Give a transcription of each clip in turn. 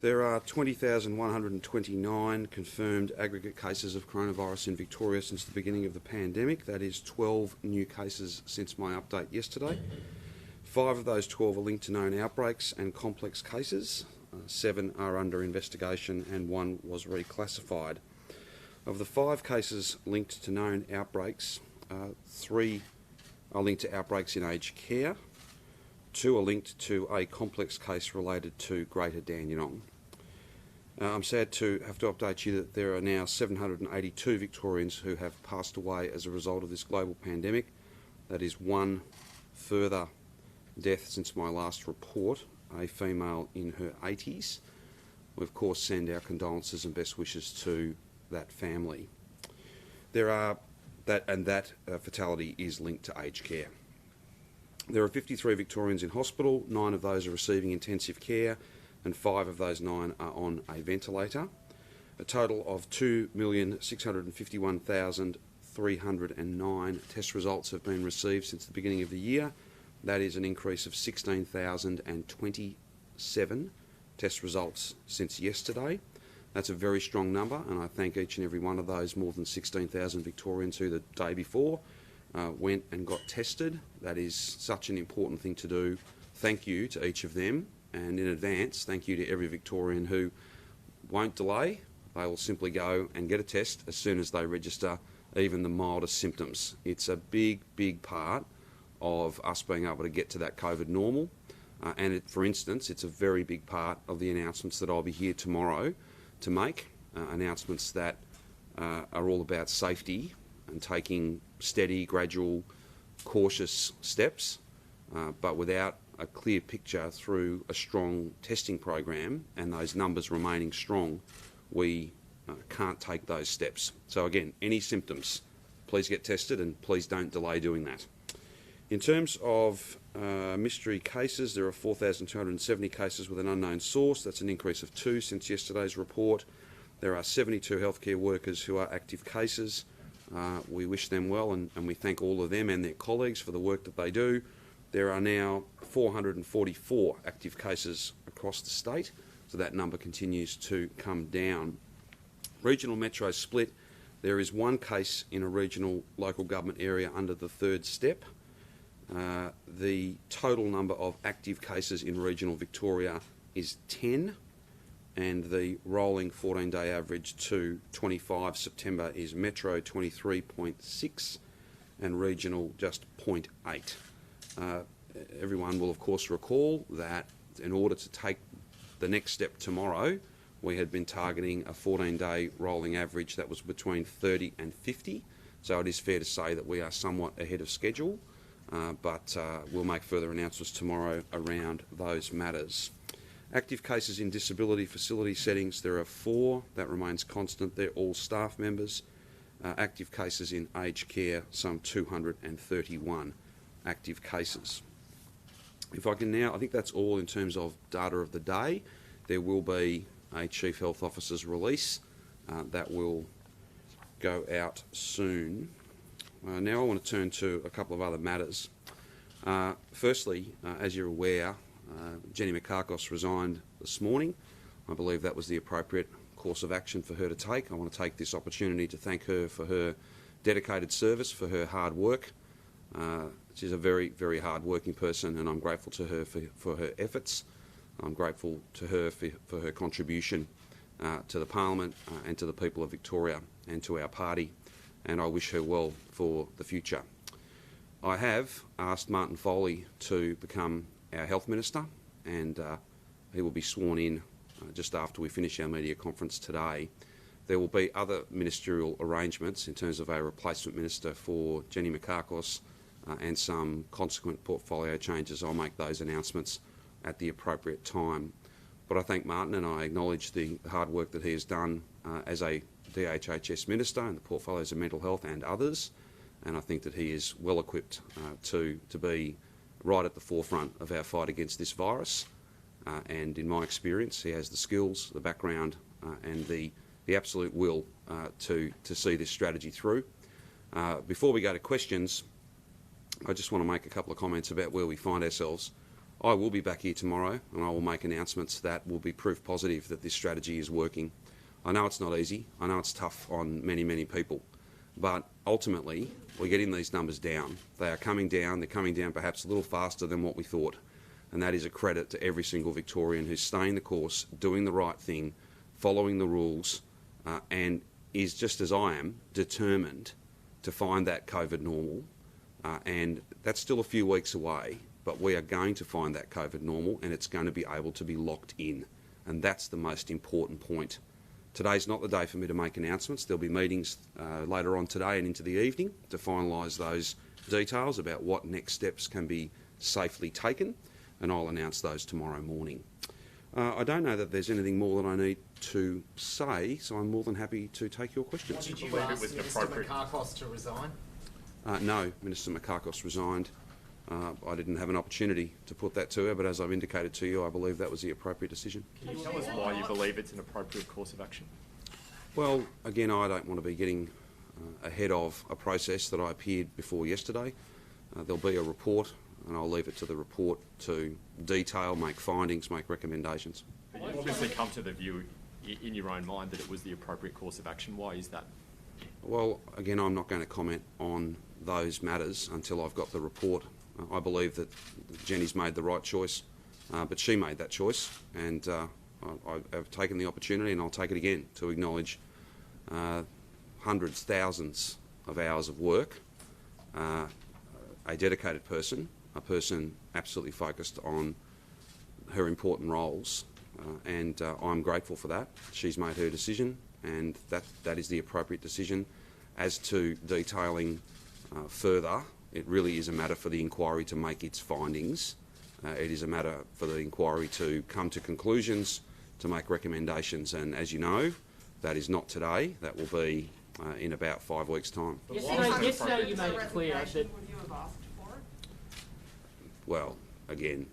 There are 20,129 confirmed aggregate cases of coronavirus in Victoria since the beginning of the pandemic. That is 12 new cases since my update yesterday. 5 of those 12 are linked to known outbreaks and complex cases. 7 are under investigation and 1 was reclassified. Of the 5 cases linked to known outbreaks, 3 are linked to outbreaks in aged care. 2 are linked to a complex case related to Greater Dandenong. I'm sad to have to update you that there are now 782 Victorians who have passed away as a result of this global pandemic. That is 1 further death since my last report, a female in her 80s. We of course send our condolences and best wishes to that family. That fatality is linked to aged care. There are 53 Victorians in hospital, 9 of those are receiving intensive care and 5 of those 9 are on a ventilator. A total of 2,651,309 test results have been received since the beginning of the year. That is an increase of 16,027 test results since yesterday. That's a very strong number, and I thank each and every one of those more than 16,000 Victorians who the day before went and got tested. That is such an important thing to do. Thank you to each of them, and in advance, thank you to every Victorian who won't delay. They will simply go and get a test as soon as they register even the mildest symptoms. It's a big, big part of us being able to get to that COVID normal. For instance, it's a very big part of the announcements that I'll be here tomorrow to make, announcements that are all about safety and taking steady, gradual, cautious steps, but without a clear picture through a strong testing program and those numbers remaining strong, we can't take those steps. So again, any symptoms, please get tested and please don't delay doing that. In terms of mystery cases, there are 4,270 cases with an unknown source. That's an increase of 2 since yesterday's report. There are 72 healthcare workers who are active cases. We wish them well and we thank all of them and their colleagues for the work that they do. There are now 444 active cases across the state, so that number continues to come down. Regional metro split. There is 1 case in a regional local government area under the 3rd step. The total number of active cases in regional Victoria is 10, and the rolling 14-day average to 25 September is metro 23.6 and regional just 0.8. Everyone will of course recall that in order to take the next step tomorrow, we had been targeting a 14-day rolling average that was between 30 and 50, so it is fair to say that we are somewhat ahead of schedule, but we'll make further announcements tomorrow around those matters. Active cases in disability facility settings, there are 4, that remains constant, they're all staff members. Active cases in aged care, some 231 active cases. If I can now, I think that's all in terms of data of the day. There will be a Chief Health Officer's release that will go out soon. Now I want to turn to a couple of other matters. Firstly, as you're aware, Jenny Mikakos resigned this morning. I believe that was the appropriate course of action for her to take. I want to take this opportunity to thank her for her dedicated service, for her hard work. She's a very, very hard-working person, and I'm grateful to her for her efforts. I'm grateful to her for her contribution to the Parliament and to the people of Victoria and to our party, and I wish her well for the future. I have asked Martin Foley to become our Health Minister, and he will be sworn in just after we finish our media conference today. There will be other ministerial arrangements in terms of a replacement minister for Jenny Mikakos and some consequent portfolio changes. I'll make those announcements at the appropriate time. But I thank Martin and I acknowledge the hard work that he has done as a DHHS Minister in the portfolios of mental health and others, and I think that he is well equipped to be right at the forefront of our fight against this virus, and in my experience he has the skills, the background and the absolute will to see this strategy through. Before we go to questions, I just want to make a couple of comments about where we find ourselves I will be back here tomorrow and I will make announcements that will be proof positive that this strategy is working. I know it's not easy. I know it's tough on many, many people. But ultimately, we're getting these numbers down. They are coming down. They're coming down perhaps a little faster than what we thought. And that is a credit to every single Victorian who's staying the course, doing the right thing, following the rules, and is, just as I am, determined to find that COVID normal. And that's still a few weeks away, but we are going to find that COVID normal and it's going to be able to be locked in. And that's the most important point. Today's not the day for me to make announcements. There'll be meetings later on today and into the evening to finalise those details about what next steps can be safely taken, and I'll announce those tomorrow morning. I don't know that there's anything more that I need to say, so I'm more than happy to take your questions. Did you ask Minister Makakos to resign? No, Minister Makakos resigned. I didn't have an opportunity to put that to her, but as I've indicated to you, I believe that was the appropriate decision. Can you tell us why you believe it's an appropriate course of action? Well, again, I don't want to be getting ahead of a process that I appeared before yesterday. There'll be a report, and I'll leave it to the report to detail, make findings, make recommendations. But you've obviously come to the view in your own mind that it was the appropriate course of action. Why is that? Well, again, I'm not going to comment on those matters until I've got the report. I believe that Jenny's made the right choice, but she made that choice, and I've taken the opportunity, and I'll take it again, to acknowledge hundreds, thousands of hours of work, a dedicated person, a person absolutely focused on her important roles, and I'm grateful for that. She's made her decision, and that is the appropriate decision. As to detailing further, it really is a matter for the inquiry to make its findings. It is a matter for the inquiry to come to conclusions, to make recommendations, and as you know, that is not today. That will be in about 5 weeks' time. Yesterday you made it clear that... Would you have asked for it? Well, again,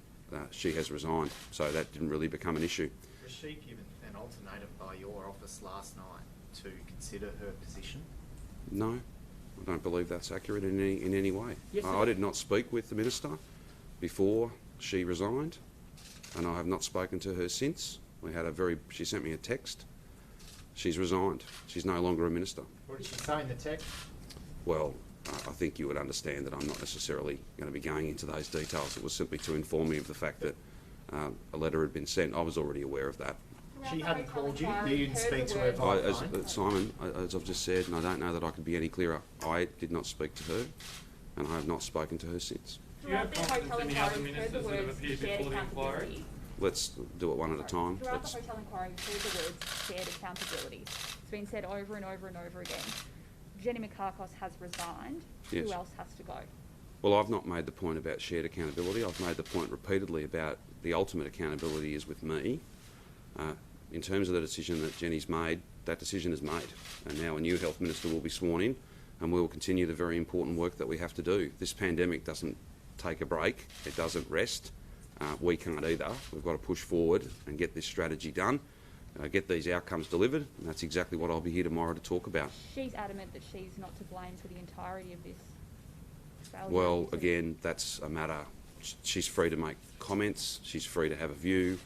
she has resigned, so that didn't really become an issue. Was she given an ultimatum by your office last night to consider her position? No, I don't believe that's accurate in any way. Yes, I did not speak with the Minister before she resigned, and I have not spoken to her since. She sent me a text. She's resigned. She's no longer a Minister. What did she say in the text? Well, I think you would understand that I'm not necessarily going to be going into those details. It was simply to inform me of the fact that a letter had been sent. I was already aware of that. She hadn't called you? You didn't speak to her by phone? Simon, as I've just said, and I don't know that I could be any clearer, I did not speak to her, and I have not spoken to her since. Do you have confidence in the other ministers that have appeared before the inquiry? Let's do it one at a time. Throughout the hotel inquiry, we've heard the words shared accountability. It's been said over and over and over again. Jenny Makakos has resigned. Yes. Who else has to go? Well, I've not made the point about shared accountability. I've made the point repeatedly about the ultimate accountability is with me. In terms of the decision that Jenny's made, that decision is made. And now a new health minister will be sworn in, and we will continue the very important work that we have to do. This pandemic doesn't take a break. It doesn't rest. We can't either. We've got to push forward and get this strategy done, get these outcomes delivered, and that's exactly what I'll be here tomorrow to talk about. She's adamant that she's not to blame for the entirety of this failure. Well, again, that's a matter. She's free to make comments. She's free to have a view.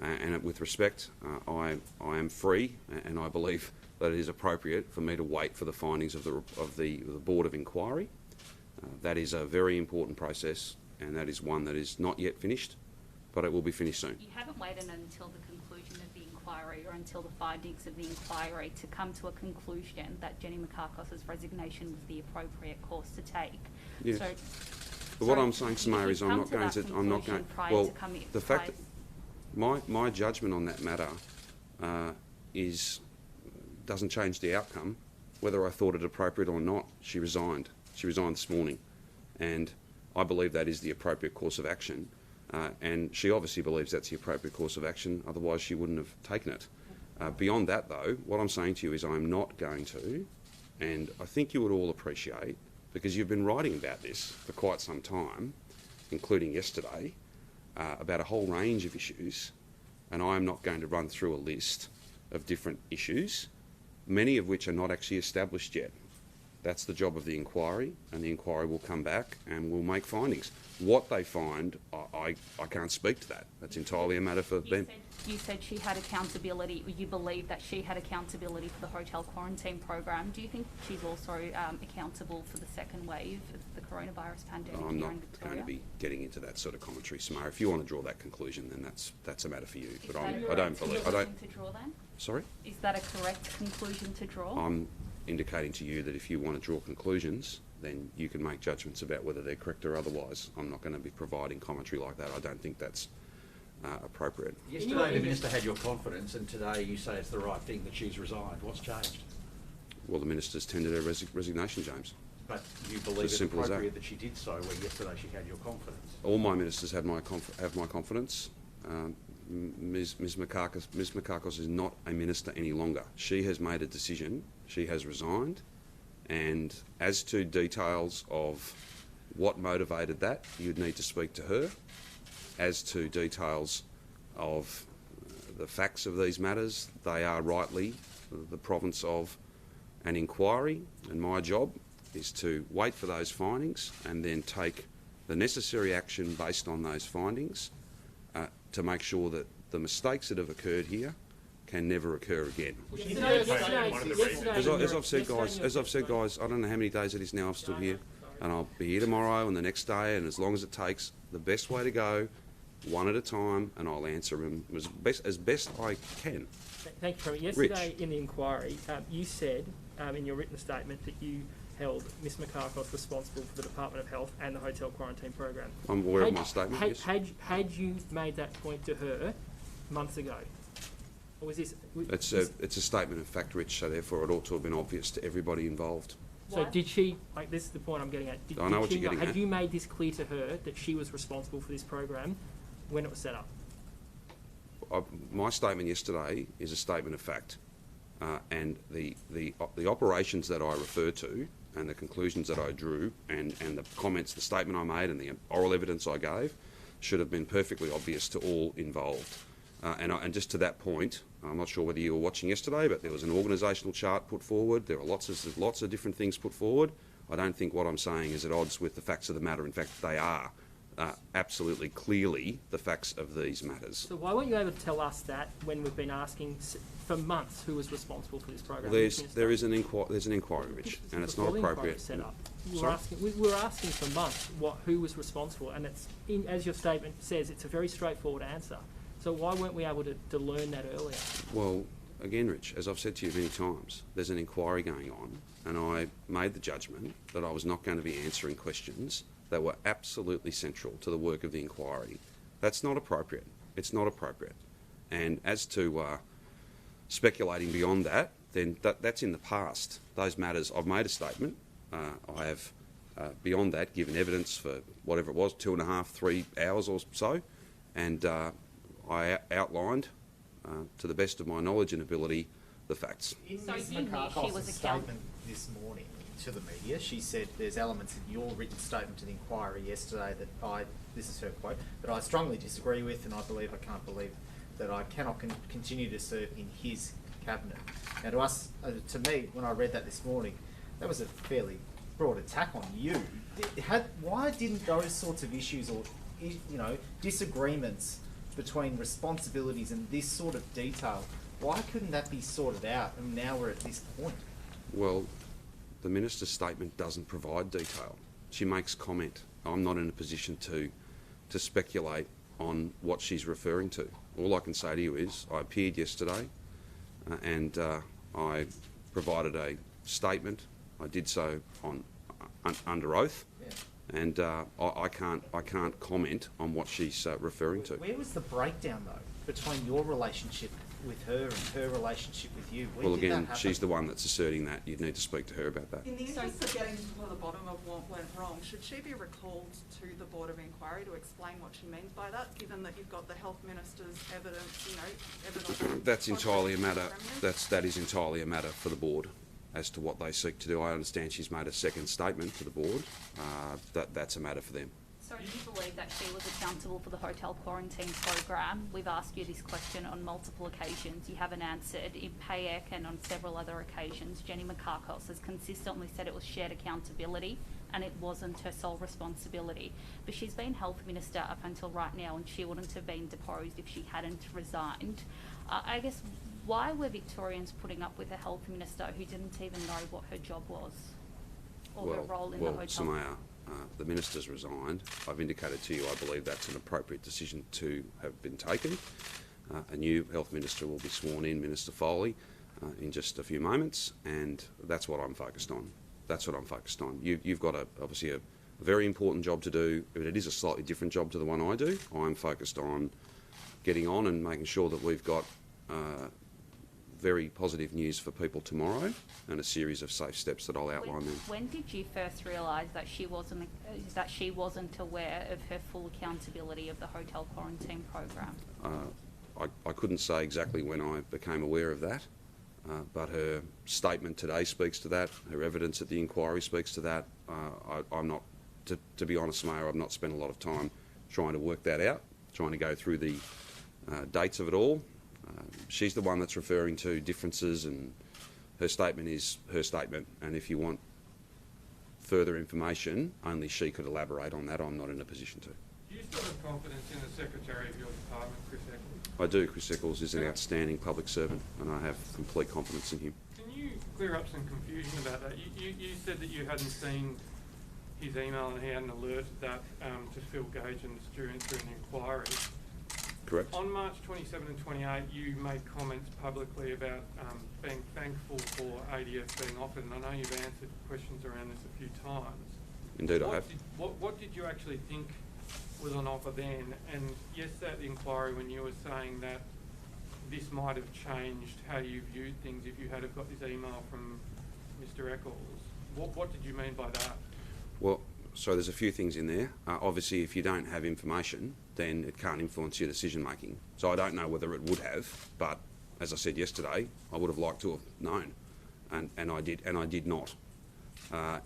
And with respect, I am free, and I believe that it is appropriate for me to wait for the findings of the Board of Inquiry. That is a very important process, and that is one that is not yet finished, but it will be finished soon. You haven't waited until the conclusion of the inquiry or until the findings of the inquiry to come to a conclusion that Jenny Makakos' resignation was the appropriate course to take. Yes. So, but what I'm saying, Samara, is I'm not going to. Well, the fact that my judgment on that matter doesn't change the outcome. Whether I thought it appropriate or not, she resigned. She resigned this morning, and I believe that is the appropriate course of action. And she obviously believes that's the appropriate course of action. Otherwise, she wouldn't have taken it. Beyond that, though, what I'm saying to you is I'm not going to, and I think you would all appreciate, because you've been writing about this for quite some time, including yesterday, about a whole range of issues, and I'm not going to run through a list of different issues, many of which are not actually established yet. That's the job of the inquiry, and the inquiry will come back and will make findings. What they find, I can't speak to that. That's entirely a matter for them. You said she had accountability, or you believe that she had accountability for the hotel quarantine program. Do you think she's also accountable for the second wave of the coronavirus pandemic I'm here not in Victoria? going to be getting into that sort of commentary, Samara. If you want to draw that conclusion, then that's a matter for you. Is But that a I correct don't believe. conclusion to draw then? Sorry. Is that a correct conclusion to draw? I'm indicating to you that if you want to draw conclusions, then you can make judgments about whether they're correct or otherwise. I'm not going to be providing commentary like that. I don't think that's appropriate. Yesterday the Minister had your confidence, and today you say it's the right thing that she's resigned. What's changed? Well, the Minister's tendered her resignation, James. But you believe As it's simple as that. appropriate that she did so, where yesterday she had your confidence. All my ministers have my confidence. Ms Makakos is not a minister any longer. She has made a decision. She has resigned. And as to details of what motivated that, you'd need to speak to her. As to details of the facts of these matters, they are rightly the province of an inquiry, and my job is to wait for those findings and then take the necessary action based on those findings to make sure that the mistakes that have occurred here can never occur again. As I've said, guys, I don't know how many days it is now I've stood here, and I'll be here tomorrow and the next day, and as long as it takes, the best way to go, one at a time, and I'll answer them as best I can. Thank you, Premier. Yesterday in the inquiry, you said in your written statement that you held Ms Makakos responsible for the Department of Health and the hotel quarantine program. I'm aware of my statement, yes. Had you made that point to her months ago? Or was this... It's a statement of fact, Rich, so therefore it ought to have been obvious to everybody involved. So did she, like this is the point I'm getting at, I know what you're getting at. Had you made this clear to her that she was responsible for this program when it was set up? My statement yesterday is a statement of fact, and the operations that I refer to and the conclusions that I drew and the comments, the statement I made and the oral evidence I gave should have been perfectly obvious to all involved. And just to that point, I'm not sure whether you were watching yesterday, but there was an organisational chart put forward. There were lots of different things put forward. I don't think what I'm saying is at odds with the facts of the matter. In fact, they are absolutely clearly the facts of these matters. So why weren't you able to tell us that when we've been asking for months who was responsible for this program? There's an inquiry, Rich, and it's not appropriate. Set up. We were asking for months who was responsible, and it's as your statement says, it's a very straightforward answer. So why weren't we able to learn that earlier? Well, again, Rich, as I've said to you many times, there's an inquiry going on, and I made the judgment that I was not going to be answering questions that were absolutely central to the work of the inquiry. That's not appropriate. It's not appropriate. And as to speculating beyond that, then that's in the past. Those matters, I've made a statement. I have, beyond that, given evidence for whatever it was, 2.5, 3 hours or so, and I outlined, to the best of my knowledge and ability, the facts. In So Ms you knew she Makakos' was statement this morning to the media, she said there's elements in your written statement to the inquiry yesterday that this is her quote, that I strongly disagree with, and I can't believe that I cannot continue to serve in his cabinet. Now to me, when I read that this morning, that was a fairly broad attack on you. Why didn't those sorts of issues or disagreements between responsibilities and this sort of detail, why couldn't that be sorted out, and now we're at this point? Well, the Minister's statement doesn't provide detail. She makes comment. I'm not in a position to speculate on what she's referring to. All I can say to you is I appeared yesterday and I provided a statement. I did so under oath. Yeah. And I can't comment on what she's referring to. Where was the breakdown, though, between your relationship with her and her relationship with you? Well, again, she's the one that's asserting that. You'd need to speak to her about that. In the interest of getting to the bottom of what went wrong, should she be recalled to the Board of Inquiry to explain what she means by that, given that you've got the Health Minister's evidence, evidence... That's entirely a matter, that is entirely a matter for the Board as to what they seek to do. I understand she's made a second statement to the Board. That's a matter for them. So do you believe that she was accountable for the hotel quarantine program? We've asked you this question on multiple occasions. You haven't answered. In PAEC and on several other occasions, Jenny Mikakos has consistently said it was shared accountability and it wasn't her sole responsibility. But she's been Health Minister up until right now, and she wouldn't have been deposed if she hadn't resigned. I guess, why were Victorians putting up with a Health Minister who didn't even know what her job was or her role in the hotel? Samaya, the minister's resigned. I've indicated to you I believe that's an appropriate decision to have been taken. A new Health Minister will be sworn in, Minister Foley, in just a few moments, and that's what I'm focused on. That's what I'm focused on. You've got obviously a very important job to do, but it is a slightly different job to the one I do. I'm focused on getting on and making sure that we've got very positive news for people tomorrow and a series of safe steps that I'll outline then. When did you first realise that she wasn't aware of her full accountability of the hotel quarantine program? I couldn't say exactly when I became aware of that, but her statement today speaks to that. Her evidence at the inquiry speaks to that. I'm not, to be honest, Mayor, I've not spent a lot of time trying to work that out, trying to go through the dates of it all. She's the one that's referring to differences, and her statement is her statement, and if you want further information, only she could elaborate on that. I'm not in a position to. Do you still have confidence in the Secretary of your department, Chris Eccles? I do. Chris Eccles is an outstanding public servant, and I have complete confidence in him. Can you clear up some confusion about that? You said that you hadn't seen his email and he hadn't alerted that to Phil Gagens during the inquiry. Correct. On March 27 and 28, you made comments publicly about being thankful for ADF being offered, and I know you've answered questions around this a few times. Indeed, I have. What did you actually think was on offer then? And yesterday at the inquiry, when you were saying that this might have changed how you viewed things if you had have got this email from Mr. Eccles, what did you mean by that? Well, so there's a few things in there. Obviously, if you don't have information, then it can't influence your decision making. So I don't know whether it would have, but as I said yesterday, I would have liked to have known, and I did not.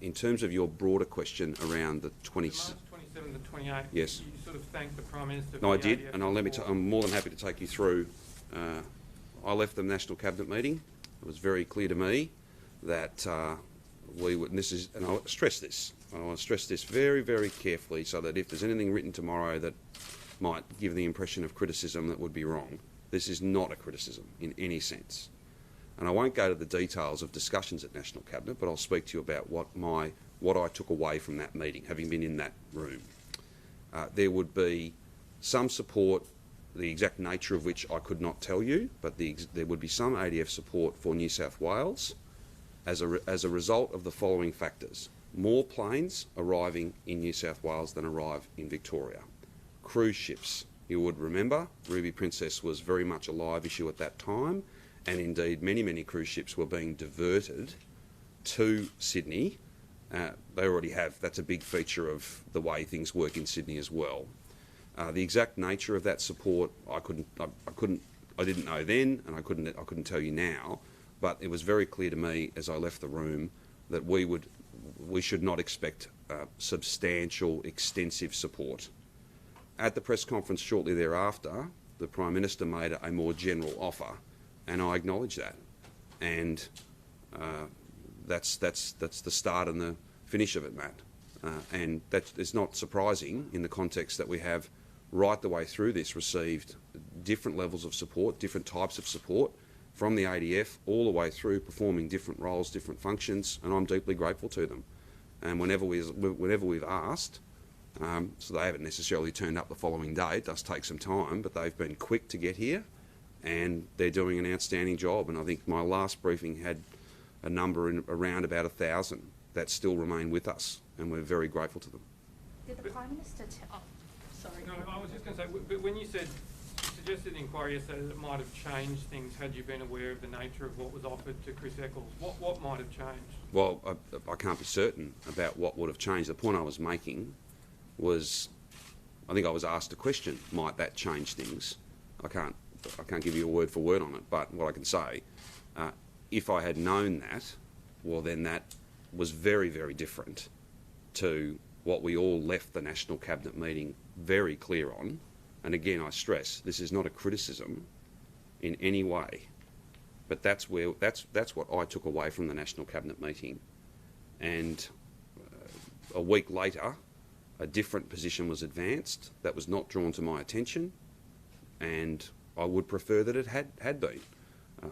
In terms of your broader question around the March 27 to 28, yes, you sort of thanked the Prime Minister. No, I did, and I'm more than happy to take you through. I left the National Cabinet meeting. It was very clear to me that we would, and I stress this. I want to stress this very, very carefully, so that if there's anything written tomorrow that might give the impression of criticism, that would be wrong. This is not a criticism in any sense. And I won't go to the details of discussions at National Cabinet, but I'll speak to you about what I took away from that meeting, having been in that room. There would be some support, the exact nature of which I could not tell you, but there would be some ADF support for New South Wales as a result of the following factors. More planes arriving in New South Wales than arrive in Victoria. Cruise ships. You would remember Ruby Princess was very much a live issue at that time, and indeed many cruise ships were being diverted to Sydney. They already have. That's a big feature of the way things work in Sydney as well. The exact nature of that support, I didn't know then, and I couldn't tell you now. But it was very clear to me as I left the room that we should not expect substantial, extensive support. At the press conference shortly thereafter, the Prime Minister made a more general offer, and I acknowledge that. And that's the start and the finish of it, Matt. And that is not surprising in the context that we have right the way through this received different levels of support, different types of support from the ADF, all the way through performing different roles, different functions, and I'm deeply grateful to them. And whenever we've asked, so they haven't necessarily turned up the following day, it does take some time, but they've been quick to get here, and they're doing an outstanding job. And I think my last briefing had a number around about 1,000 that still remain with us, and we're very grateful to them. Did the Prime Minister sorry. No, I was just going to say, but when you suggested in the inquiry yesterday that it might have changed things had you been aware of the nature of what was offered to Chris Eccles, what might have changed? Well, I can't be certain about what would have changed. The point I was making was, I think I was asked a question, might that change things? I can't give you a word for word on it, but what I can say, if I had known that, well then that was very, very different to what we all left the National Cabinet meeting very clear on, and again I stress, this is not a criticism in any way, but that's what I took away from the National Cabinet meeting. And a week later, a different position was advanced that was not drawn to my attention, and I would prefer that it had been.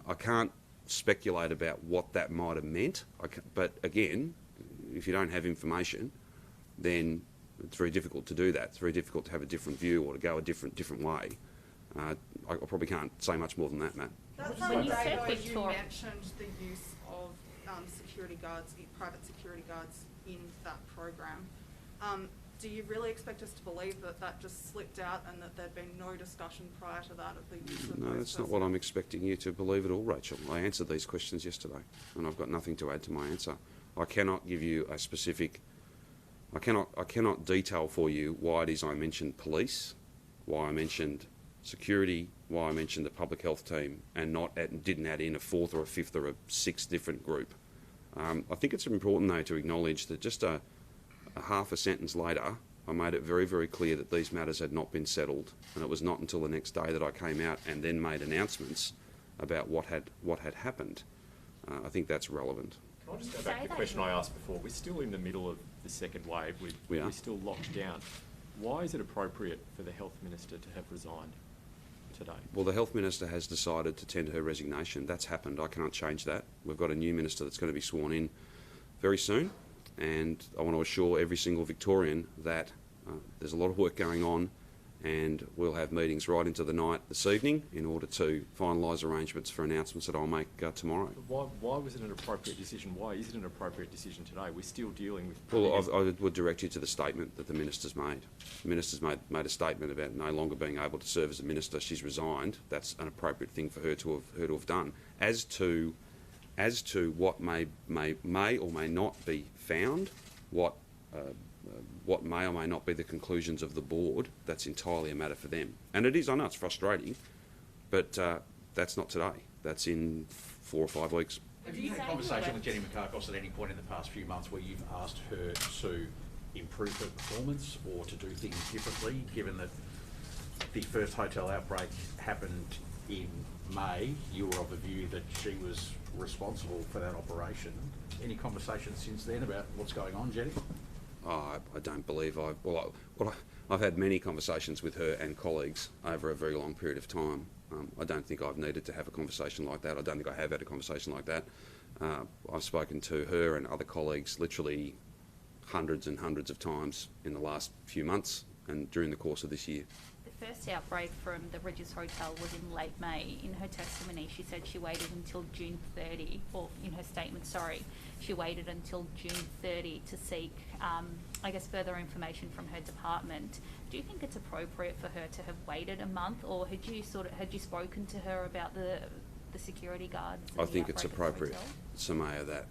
I can't speculate about what that might have meant, but again, if you don't have information, then it's very difficult to do that. It's very difficult to have a different view or to go a different way. I probably can't say much more than that, Matt. That's When you okay, said though, you Victoria- mentioned the use of security guards, private security guards in that program. Do you really expect us to believe that that just slipped out and that there'd been no discussion prior to that of the use of No, those that's not what I'm expecting you to believe at all, Rachel. I answered these questions yesterday, and I've got nothing to add to my answer. I cannot give you a specific. I cannot detail for you why it is I mentioned police, why I mentioned security, why I mentioned the public health team, and didn't add in a fourth or a fifth or a sixth different group. I think it's important though to acknowledge that just a half a sentence later, I made it very, very clear that these matters had not been settled, and it was not until the next day that I came out and then made announcements about what had happened. I think that's relevant. Can I just go back to the question I asked before? We're still in the middle of the second wave. We're still locked down. Why is it appropriate for the Health Minister to have resigned today? Well, the Health Minister has decided to tender her resignation. That's happened. I can't change that. We've got a new Minister that's going to be sworn in very soon, and I want to assure every single Victorian that there's a lot of work going on, and we'll have meetings right into the night this evening in order to finalise arrangements for announcements that I'll make tomorrow. Why was it an appropriate decision? Why is it an appropriate decision today? We're still dealing with... Well, I would direct you to the statement that the Minister's made. The Minister's made a statement about no longer being able to serve as a Minister. She's resigned. That's an appropriate thing for her to have done. As to what may or may not be found, what may or may not be the conclusions of the board, that's entirely a matter for them. And it is, I know it's frustrating, but that's not today. That's in 4 or 5 weeks. Have you had a conversation with Jenny Mikakos at any point in the past few months where you've asked her to improve her performance or to do things differently, given that the first hotel outbreak happened in May? You were of the view that she was responsible for that operation. Any conversations since then about what's going on, Jenny? I don't believe I've had many conversations with her and colleagues over a very long period of time. I don't think I've needed to have a conversation like that. I don't think I have had a conversation like that. I've spoken to her and other colleagues literally hundreds and hundreds of times in the last few months and during the course of this year. The first outbreak from the Regis Hotel was in late May. In her testimony, she said she waited until June 30, or in her statement, sorry, she waited until June 30 to seek, further information from her department. Do you think it's appropriate for her to have waited a month, or had you spoken to her about the security guards? I think it's appropriate, Samaya, that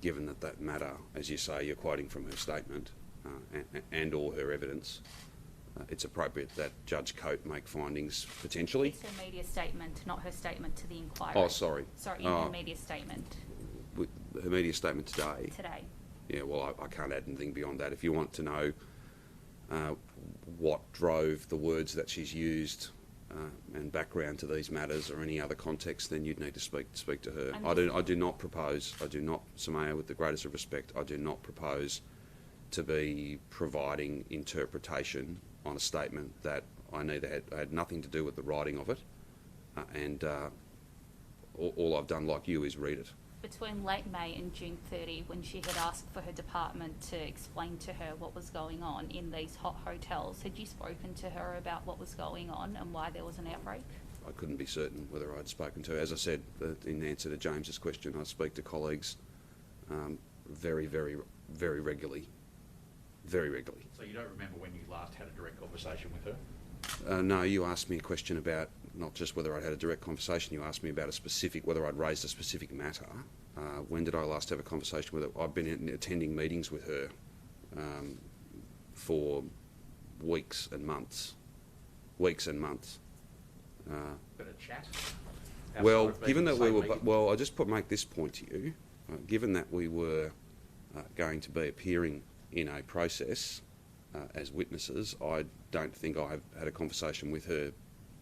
given that matter, as you say, you're quoting from her statement and or her evidence, it's appropriate that Judge Coate make findings potentially. It's her media statement, not her statement to the inquiry. Oh, sorry. Sorry, in her media statement. Her media statement today? Today. Yeah, well, I can't add anything beyond that. If you want to know what drove the words that she's used and background to these matters or any other context, then you'd need to speak to her. I do not propose, Samaya, with the greatest of respect, I do not propose to be providing interpretation on a statement that I neither had nothing to do with the writing of it, and all I've done, like you, is read it. Between late May and June 30, when she had asked for her department to explain to her what was going on in these hot hotels, had you spoken to her about what was going on and why there was an outbreak? I couldn't be certain whether I'd spoken to her. As I said in answer to James's question, I speak to colleagues very, very, very regularly. Very regularly. So you don't remember when you last had a direct conversation with her? No, you asked me a question about not just whether I'd had a direct conversation, you asked me about whether I'd raised a specific matter. When did I last have a conversation with her? I've been attending meetings with her for weeks and months. Weeks and months. But a chat? Well, given that we were... Well, I just make this point to you. Given that we were going to be appearing in a process as witnesses. I don't think I've had a conversation with her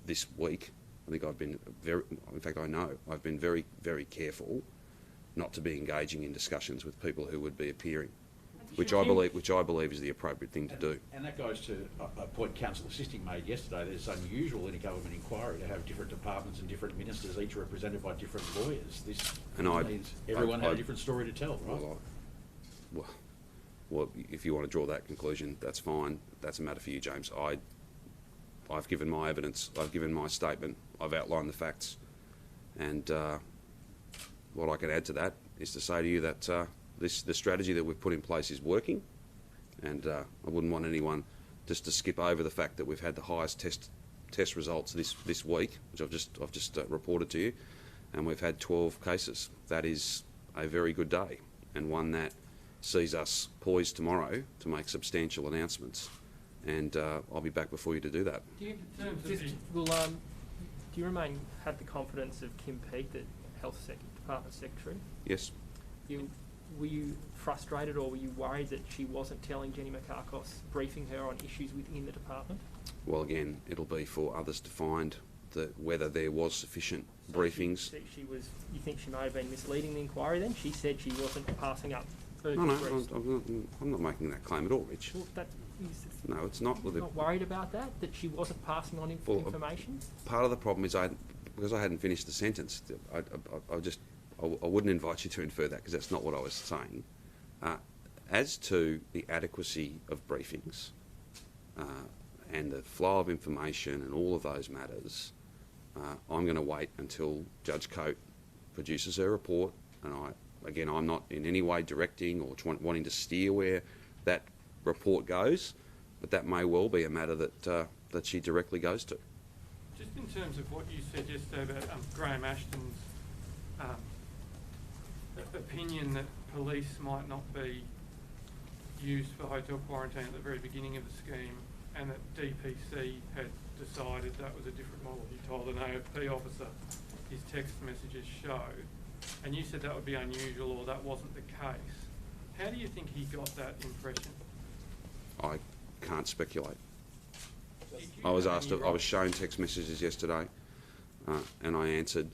this week. I think I've been I've been very, very careful not to be engaging in discussions with people who would be appearing, which I believe is the appropriate thing to do. And that goes to a point Councillor Sisting made yesterday, that it's unusual in a government inquiry to have different departments and different ministers, each represented by different lawyers. This means everyone had a different story to tell, right? Well, if you want to draw that conclusion, that's fine. That's a matter for you, James. I've given my evidence. I've given my statement. I've outlined the facts. And what I can add to that is to say to you that the strategy that we've put in place is working. And I wouldn't want anyone just to skip over the fact that we've had the highest test results this week, which I've just reported to you, and we've had 12 cases. That is a very good day, and one that sees us poised tomorrow to make substantial announcements, and I'll be back before you to do that. Do you have the confidence of Kim Peake, the Department Secretary? Yes. Were you frustrated, or were you worried that she wasn't telling Jenny Mikakos, briefing her on issues within the department? Well, again, it'll be for others to find whether there was sufficient briefings. You think she may have been misleading the inquiry then? She said she wasn't passing up. No, I'm not making that claim at all, Rich. Well, no, it's not. You're not worried about that? That she wasn't passing on information? Part of the problem is because I hadn't finished the sentence, I wouldn't invite you to infer that, because that's not what I was saying. As to the adequacy of briefings and the flow of information and all of those matters, I'm going to wait until Judge Coate produces her report, and I'm not in any way directing or wanting to steer where that report goes, but that may well be a matter that she directly goes to. Just in terms of what you said yesterday about Graham Ashton's opinion that police might not be used for hotel quarantine at the very beginning of the scheme, and that DPC had decided that was a different model. He told an AFP officer his text messages showed, and you said that would be unusual, or that wasn't the case. How do you think he got that impression? I can't speculate. I was shown text messages yesterday, and I answered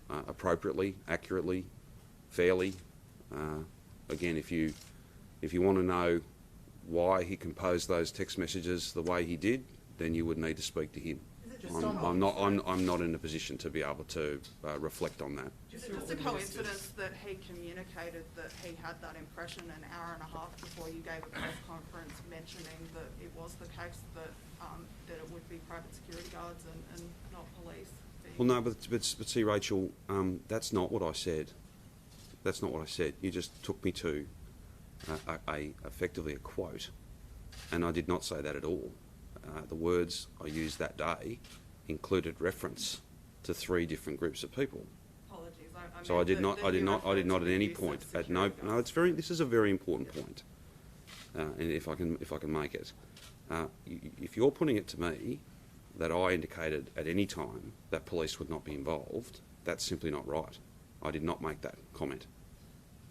appropriately, accurately, fairly. Again, if you want to know why he composed those text messages the way he did, then you would need to speak to him. I'm not in a position to be able to reflect on that. Is it just a coincidence that he communicated that he had that impression an hour and a half before you gave a press conference mentioning that it was the case that it would be private security guards and not police? Well, no, but see, Rachel, that's not what I said. That's not what I said. You just took me to effectively a quote, and I did not say that at all. The words I used that day included reference to 3 different groups of people. Apologies. So I did not at any point. This is a very important point, and if I can make it, if you're putting it to me that I indicated at any time that police would not be involved, that's simply not right. I did not make that comment.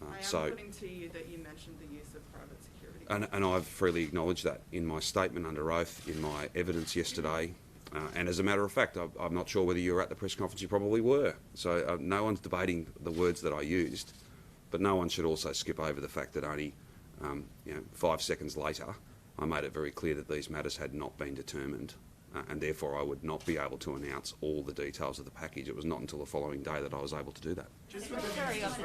I am putting to you that you mentioned the use of private security. And I've freely acknowledged that in my statement under oath, in my evidence yesterday, and as a matter of fact, I'm not sure whether you were at the press conference. You probably were. So no one's debating the words that I used, but no one should also skip over the fact that only 5 seconds later I made it very clear that these matters had not been determined, and therefore I would not be able to announce all the details of the package. It was not until the following day that I was able to do that. Just with the minister's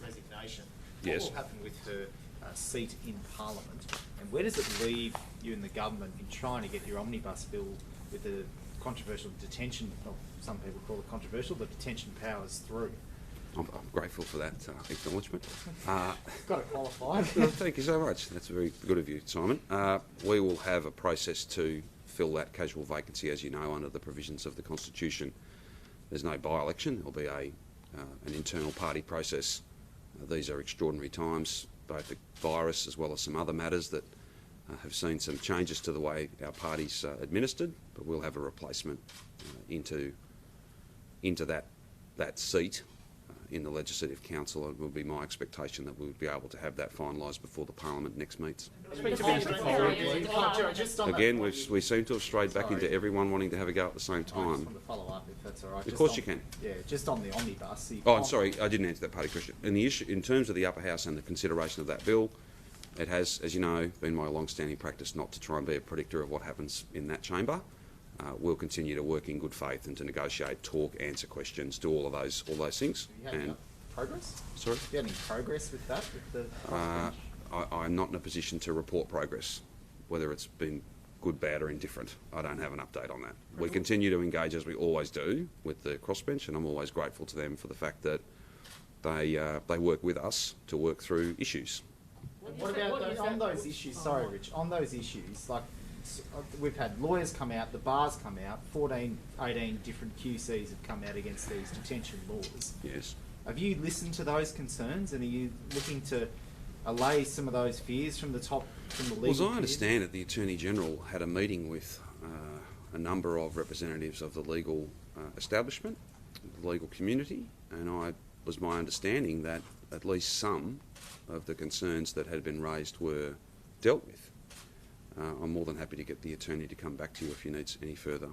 resignation, yes. What will happen with her seat in Parliament, and where does it leave you and the government in trying to get your omnibus bill with the controversial detention, or some people call it controversial, the detention powers through? I'm grateful for that acknowledgement. Got it qualified. Thank you so much. That's very good of you, Simon. We will have a process to fill that casual vacancy, as you know, under the provisions of the Constitution. There's no by-election. There'll be an internal party process. These are extraordinary times, both the virus as well as some other matters that have seen some changes to the way our party's administered, but we'll have a replacement into that seat in the Legislative Council. It would be my expectation that we would be able to have that finalised before the Parliament next meets. Again, we seem to have strayed back into everyone wanting to have a go at the same time. I just want to follow up, if that's all right. Of course you can. Yeah, just on the omnibus. Oh, I'm sorry, I didn't answer that part of the question. In terms of the upper house and the consideration of that bill, it has, as you know, been my long-standing practice not to try and be a predictor of what happens in that chamber. We'll continue to work in good faith and to negotiate, talk, answer questions, do all those things. Have you had any progress? Sorry? Have you had any progress with that? With the I'm not in a position to report progress, whether it's been good, bad or indifferent. I don't have an update on that. We continue to engage, as we always do, with the crossbench, and I'm always grateful to them for the fact that they work with us to work through issues. What about on those issues? Sorry, Rich. On those issues, like we've had lawyers come out, the bars come out, 14, 18 different QCs have come out against these detention laws. Yes. Have you listened to those concerns, and are you looking to allay some of those fears from the top, from the legal? Well, as I understand it, the Attorney General had a meeting with a number of representatives of the legal establishment, the legal community, and it was my understanding that at least some of the concerns that had been raised were dealt with. I'm more than happy to get the Attorney to come back to you if you need any further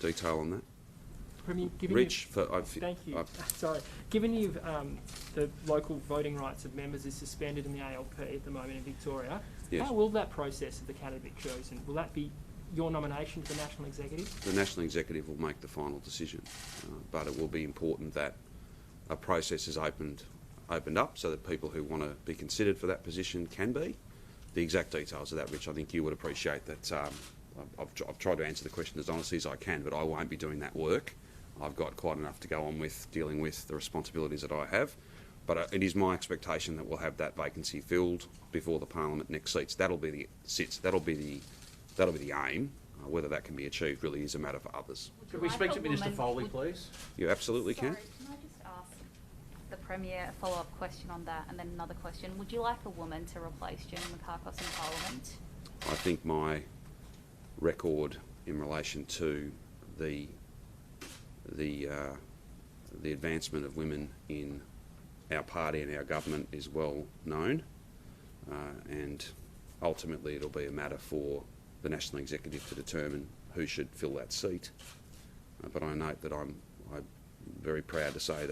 detail on that. Premier, Rich, thank you. Sorry. Given you've the local voting rights of members is suspended in the ALP at the moment in Victoria, yes. How will that process of the candidate be chosen? Will that be your nomination to the National Executive? The National Executive will make the final decision, but it will be important that a process is opened up so that people who want to be considered for that position can be. The exact details of that, Rich, I think you would appreciate that. I've tried to answer the question as honestly as I can, but I won't be doing that work. I've got quite enough to go on with dealing with the responsibilities that I have. But it is my expectation that we'll have that vacancy filled before the Parliament next seats. That'll be the aim. Whether that can be achieved really is a matter for others. Could we speak to Minister Foley, please? You absolutely can. Sorry, can I just ask the Premier a follow-up question on that, and then another question? Would you like a woman to replace Jenny Mikakos in Parliament? I think my record in relation to the advancement of women in our party and our government is well known, and ultimately it'll be a matter for the National Executive to determine who should fill that seat. But I note that I'm very proud to say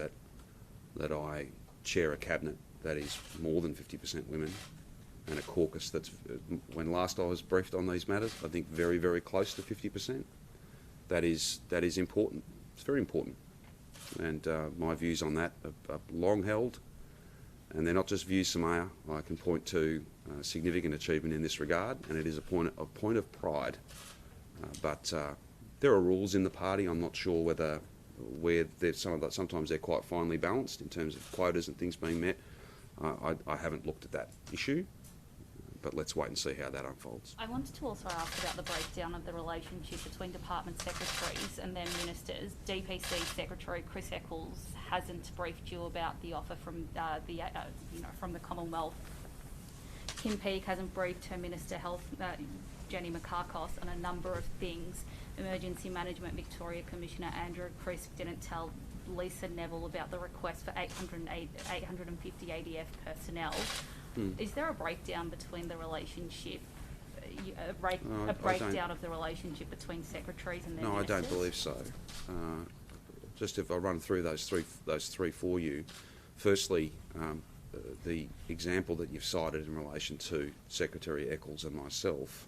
that I chair a cabinet that is more than 50% women, and a caucus that's, when last I was briefed on these matters, I think very, very close to 50%. That is important. It's very important. And my views on that are long held, and they're not just views, Samaya. I can point to significant achievement in this regard, and it is a point of pride. But there are rules in the party. I'm not sure where sometimes they're quite finely balanced in terms of quotas and things being met. I haven't looked at that issue, but let's wait and see how that unfolds. I wanted to also ask about the breakdown of the relationship between department secretaries and their ministers. DPC Secretary Chris Eccles hasn't briefed you about the offer from from the Commonwealth. Kim Peake hasn't briefed her Minister Health, Jenny Mikakos, on a number of things. Emergency Management Victoria Commissioner Andrew Crisp didn't tell Lisa Neville about the request for 850 ADF personnel. Is there a breakdown between the relationship, a breakdown of the relationship between secretaries and their ministers? No, I don't believe so. Just if I run through those three for you. Firstly, the example that you've cited in relation to Secretary Eccles and myself,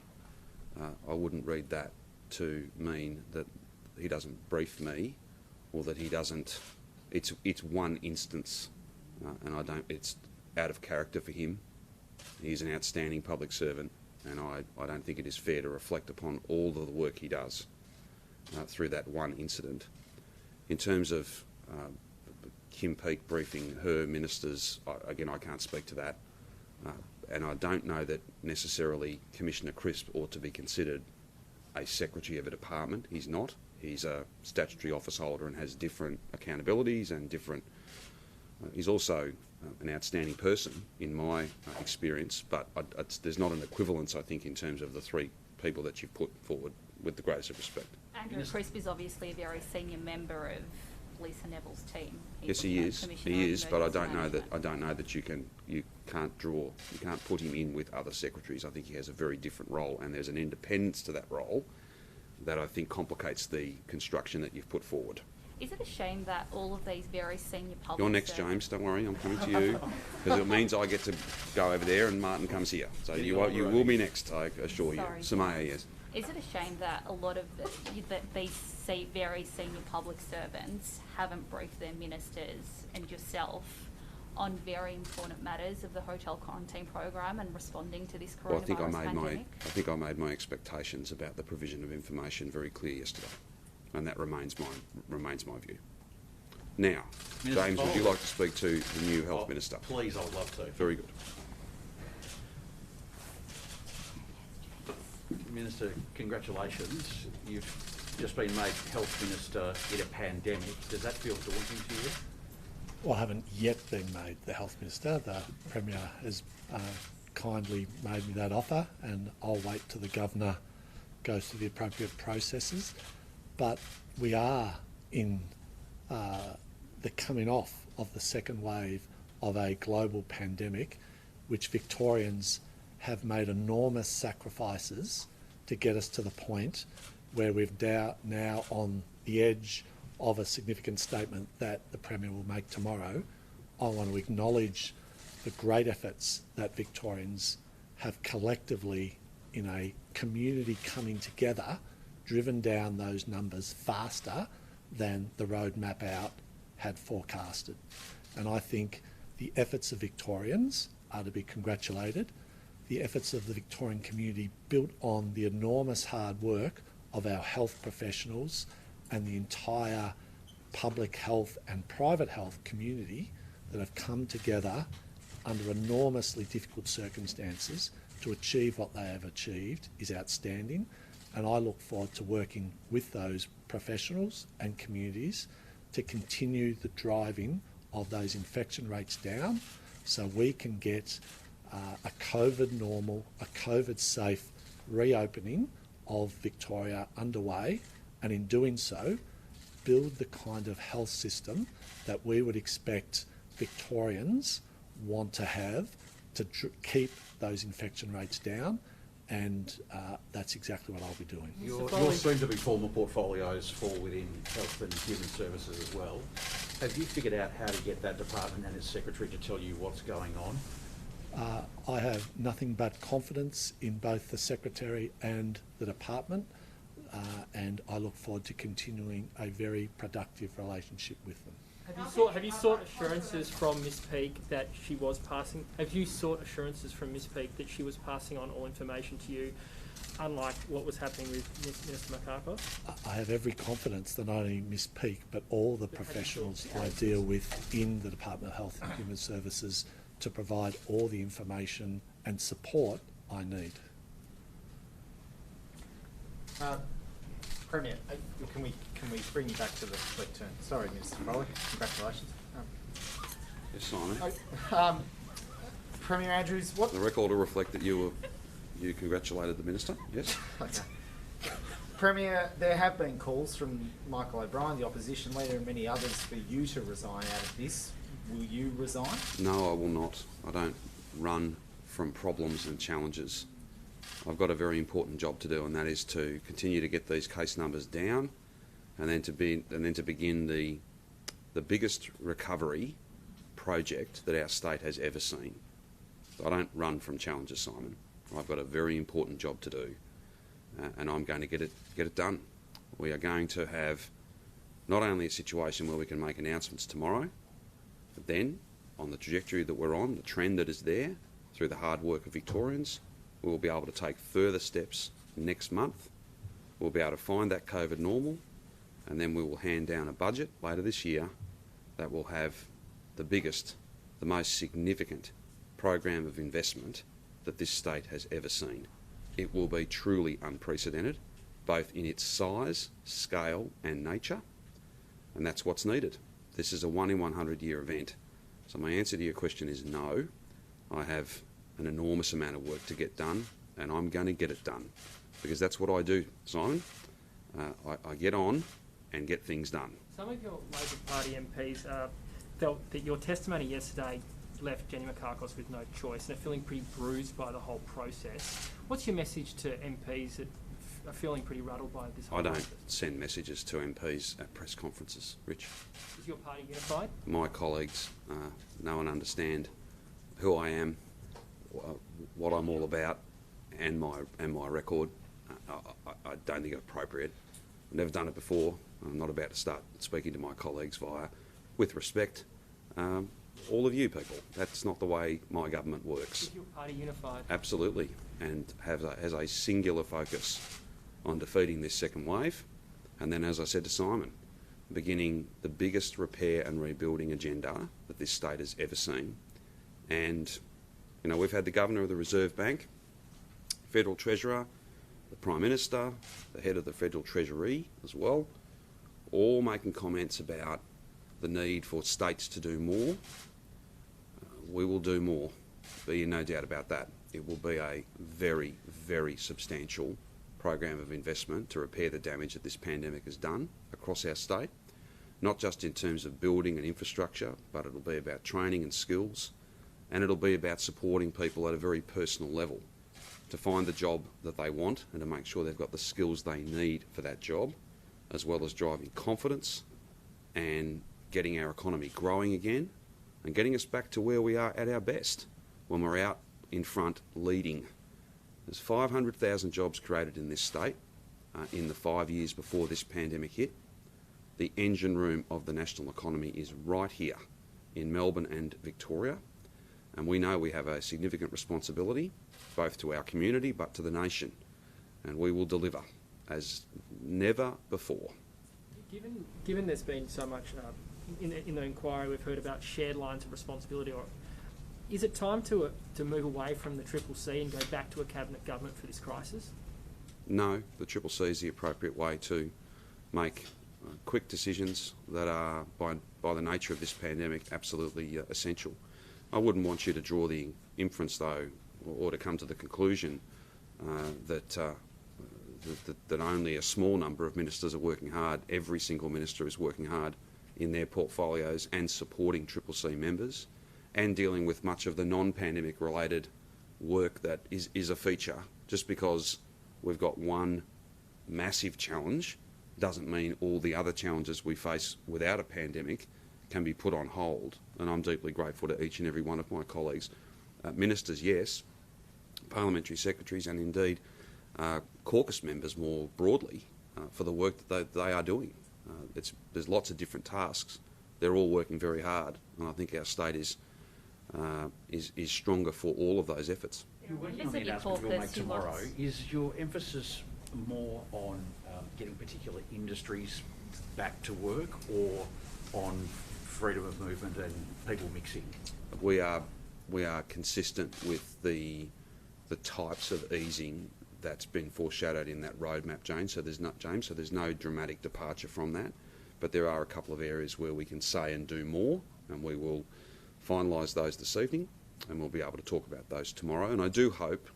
I wouldn't read that to mean that he doesn't brief me, or that he doesn't. It's one instance, and it's out of character for him. He's an outstanding public servant, and I don't think it is fair to reflect upon all of the work he does through that one incident. In terms of Kim Peake briefing her ministers, again, I can't speak to that, and I don't know that necessarily Commissioner Crisp ought to be considered a secretary of a department. He's not. He's a statutory office holder and has different accountabilities and different. He's also an outstanding person in my experience, but there's not an equivalence, I think, in terms of the three people that you've put forward, with the greatest of respect. Andrew Crisp is obviously a very senior member of Lisa Neville's team. Yes, he is. He is, but I don't know that you can't put him in with other secretaries. I think he has a very different role, and there's an independence to that role that I think complicates the construction that you've put forward. Is it a shame that all of these very senior public You're next, James. Don't worry, I'm coming to you because it means I get to go over there and Martin comes here. So you will be next, I assure you. Samaya, yes. Is it a shame that a lot of these very senior public servants haven't briefed their ministers and yourself on very important matters of the hotel quarantine program and responding to this coronavirus pandemic? I think I made my expectations about the provision of information very clear yesterday, and that remains my view. Now, Minister James, would you like to speak to the new Health Minister? Please, I would love to. Very good. Minister, congratulations. You've just been made Health Minister in a pandemic. Does that feel daunting to you? Well, I haven't yet been made the Health Minister. The Premier has kindly made me that offer, and I'll wait till the Governor goes through the appropriate processes. But we are in the coming off of the second wave of a global pandemic, which Victorians have made enormous sacrifices to get us to the point where we're now on the edge of a significant statement that the Premier will make tomorrow. I want to acknowledge the great efforts that Victorians have collectively, in a community coming together, driven down those numbers faster than the roadmap out had forecasted. And I think the efforts of Victorians are to be congratulated. The efforts of the Victorian community built on the enormous hard work of our health professionals and the entire public health and private health community that have come together under enormously difficult circumstances to achieve what they have achieved is outstanding. And I look forward to working with those professionals and communities to continue the driving of those infection rates down so we can get a COVID normal, a COVID safe reopening of Victoria underway, and in doing so build the kind of health system that we would expect Victorians want to have to keep those infection rates down, and that's exactly what I'll be doing. Your soon-to-be former portfolios fall within Health and Human Services as well. Have you figured out how to get that department and its secretary to tell you what's going on? I have nothing but confidence in both the Secretary and the Department, and I look forward to continuing a very productive relationship with them. Have you sought assurances from Ms. Peake that she was passing? Have you sought assurances from Ms. Peake that she was passing on all information to you, unlike what was happening with Minister Makakos? I have every confidence that not only Ms. Peake but all the professionals I deal with in the Department of Health and Human Services to provide all the information and support I need. Premier, can we bring you back to the lectern? Sorry, Mr. Frolick. Congratulations. Yes, Simon. Premier Andrews, what? The record will reflect that you congratulated the minister. Yes. Okay. Premier, there have been calls from Michael O'Brien, the opposition leader, and many others for you to resign out of this. Will you resign? No, I will not. I don't run from problems and challenges. I've got a very important job to do, and that is to continue to get these case numbers down, and then to begin the biggest recovery project that our state has ever seen. I don't run from challenges, Simon. I've got a very important job to do, and I'm going to get it done. We are going to have not only a situation where we can make announcements tomorrow, but then, on the trajectory that we're on, the trend that is there, through the hard work of Victorians, we will be able to take further steps next month. We'll be able to find that COVID normal, and then we will hand down a budget later this year that will have the biggest, the most significant program of investment that this state has ever seen. It will be truly unprecedented, both in its size, scale and nature, and that's what's needed. This is a 1 in 100 year event. So my answer to your question is no. I have an enormous amount of work to get done, and I'm going to get it done, because that's what I do, Simon. I get on and get things done. Some of your Labor Party MPs felt that your testimony yesterday left Jenny Mikakos with no choice and are feeling pretty bruised by the whole process. What's your message to MPs that are feeling pretty rattled by this whole process? I don't send messages to MPs at press conferences, Rich. Is your party unified? My colleagues know and understand who I am, what I'm all about, and my record. I don't think it's appropriate. I've never done it before. I'm not about to start speaking to my colleagues with respect, all of you people. That's not the way my government works. Is your party unified? Absolutely, and has a singular focus on defeating this second wave, and then, as I said to Simon, beginning the biggest repair and rebuilding agenda that this state has ever seen. And, you know, we've had the Governor of the Reserve Bank, Federal Treasurer, the Prime Minister, the head of the Federal Treasury as well, all making comments about the need for states to do more. We will do more, be no doubt about that. It will be a very, very substantial program of investment to repair the damage that this pandemic has done across our state, not just in terms of building and infrastructure, but it'll be about training and skills, and it'll be about supporting people at a very personal level to find the job that they want and to make sure they've got the skills they need for that job, as well as driving confidence and getting our economy growing again and getting us back to where we are at our best, when we're out in front leading. There's 500,000 jobs created in this state in the 5 years before this pandemic hit. The engine room of the national economy is right here in Melbourne and Victoria, and we know we have a significant responsibility both to our community but to the nation, and we will deliver as never before. Given there's been so much in the inquiry, we've heard about shared lines of responsibility, or is it time to move away from the CCC and go back to a cabinet government for this crisis? No, the CCC is the appropriate way to make quick decisions that are, by the nature of this pandemic, absolutely essential. I wouldn't want you to draw the inference, though, or to come to the conclusion that only a small number of ministers are working hard. Every single minister is working hard in their portfolios and supporting CCC members and dealing with much of the non-pandemic related work that is a feature. Just because we've got one massive challenge doesn't mean all the other challenges we face without a pandemic can be put on hold. And I'm deeply grateful to each and every one of my colleagues. Ministers, yes, parliamentary secretaries, and indeed caucus members more broadly for the work that they are doing. There's lots of different tasks. They're all working very hard, and I think our state is stronger for all of those efforts. You're working on the announcement you'll make tomorrow. Is your emphasis more on getting particular industries back to work, or on freedom of movement and people mixing? We are consistent with the types of easing that's been foreshadowed in that roadmap, James. So there's no dramatic departure from that. But there are a couple of areas where we can say and do more, and we will finalise those this evening, and we'll be able to talk about those tomorrow. And I do hope,